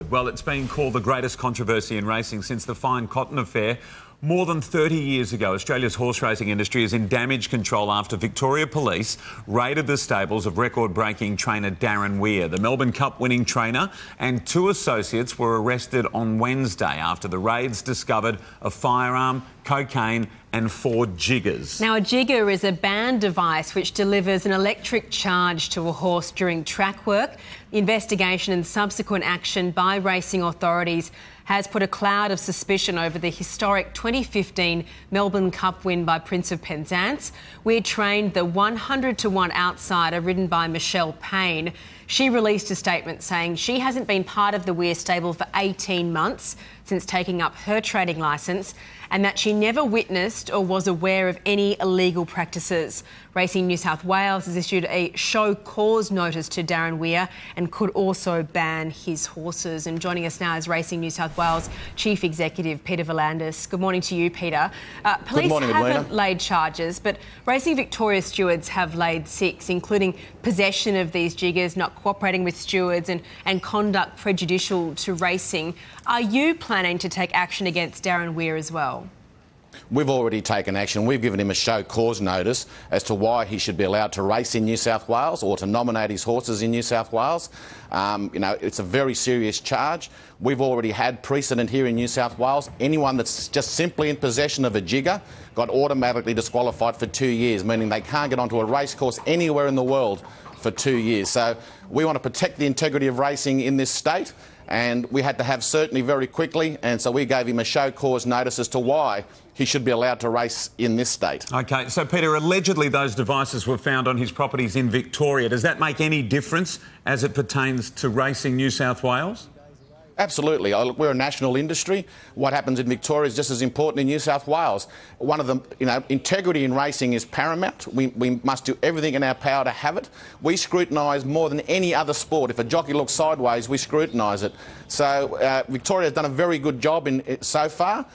Well, it's been called the greatest controversy in racing since the Fine Cotton affair. More than 30 years ago, Australia's horse racing industry is in damage control after Victoria Police raided the stables of record-breaking trainer Darren Weir. The Melbourne Cup winning trainer and two associates were arrested on Wednesday after the raids discovered a firearm, cocaine and 4 jiggers. Now, a jigger is a banned device which delivers an electric charge to a horse during track work. The investigation and subsequent action by racing authorities has put a cloud of suspicion over the historic 2015 Melbourne Cup win by Prince of Penzance. Weir trained the 100-to-1 outsider ridden by Michelle Payne. She released a statement saying she hasn't been part of the Weir stable for 18 months since taking up her trading licence, and that she never witnessed or was aware of any illegal practices. Racing New South Wales has issued a show cause notice to Darren Weir and could also ban his horses. And joining us now is Racing New South Wales Chief Executive Peter V'landys. Good morning to you, Peter. Police haven't laid charges, but Racing Victoria stewards have laid 6, including possession of these jiggers, not cooperating with stewards and conduct prejudicial to racing. Are you planning to take action against Darren Weir as well? We've already taken action. We've given him a show cause notice as to why he should be allowed to race in New South Wales or to nominate his horses in New South Wales. It's a very serious charge. We've already had precedent here in New South Wales. Anyone that's just simply in possession of a jigger got automatically disqualified for 2 years, meaning they can't get onto a racecourse anywhere in the world for 2 years. So we want to protect the integrity of racing in this state, and we had to have certainty very quickly, and so we gave him a show cause notice as to why he should be allowed to race in this state. OK, so Peter, allegedly those devices were found on his properties in Victoria. Does that make any difference as it pertains to Racing New South Wales? Absolutely. We're a national industry. What happens in Victoria is just as important in New South Wales. One of the, integrity in racing is paramount. We must do everything in our power to have it. We scrutinise more than any other sport. If a jockey looks sideways, we scrutinise it. So Victoria has done a very good job so far.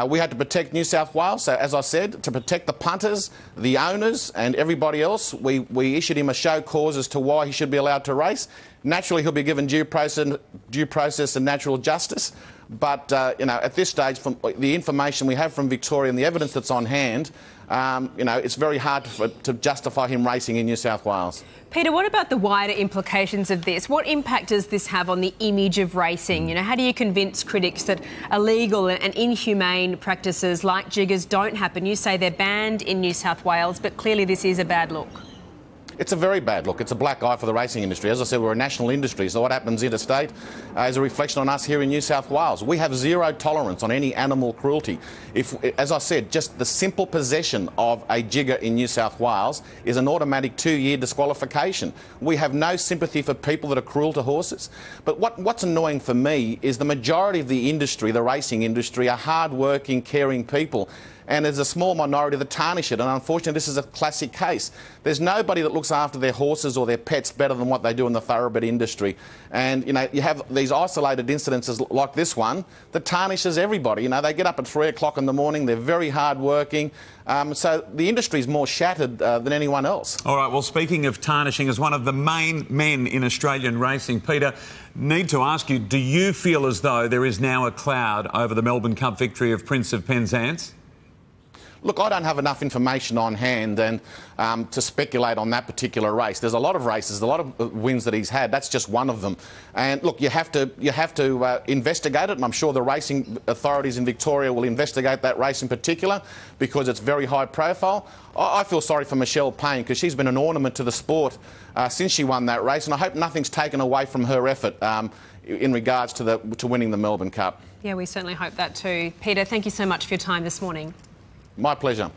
We had to protect New South Wales, so as I said, to protect the punters, the owners and everybody else, we issued him a show cause as to why he should be allowed to race. Naturally, he'll be given due process and natural justice, but at this stage, from the information we have from Victoria and the evidence that's on hand, it's very hard to justify him racing in New South Wales. Peter, what about the wider implications of this? What impact does this have on the image of racing? How do you convince critics that illegal and inhumane practices like jiggers don't happen? You say they're banned in New South Wales, but clearly this is a bad look. It's a very bad look. It's a black eye for the racing industry. As I said, we're a national industry, so what happens interstate is a reflection on us here in New South Wales. We have zero tolerance on any animal cruelty. As I said, just the simple possession of a jigger in New South Wales is an automatic 2-year disqualification. We have no sympathy for people that are cruel to horses. But what's annoying for me is the majority of the industry, the racing industry, are hard-working, caring people. And there's a small minority that tarnish it, and unfortunately this is a classic case. There's nobody that looks after their horses or their pets better than what they do in the thoroughbred industry. And you have these isolated incidences like this one that tarnishes everybody. They get up at 3 o'clock in the morning, they're very hard working, so the industry is more shattered than anyone else. All right, well, speaking of tarnishing, as one of the main men in Australian racing, Peter, need to ask you, do you feel as though there is now a cloud over the Melbourne Cup victory of Prince of Penzance? Look, I don't have enough information on hand and to speculate on that particular race. There's a lot of races, a lot of wins that he's had. That's just one of them. And look, you have to investigate it, and I'm sure the racing authorities in Victoria will investigate that race in particular because it's very high profile. I feel sorry for Michelle Payne because she's been an ornament to the sport since she won that race, and I hope nothing's taken away from her effort in regards to winning the Melbourne Cup. Yeah, we certainly hope that too. Peter, thank you so much for your time this morning. My pleasure.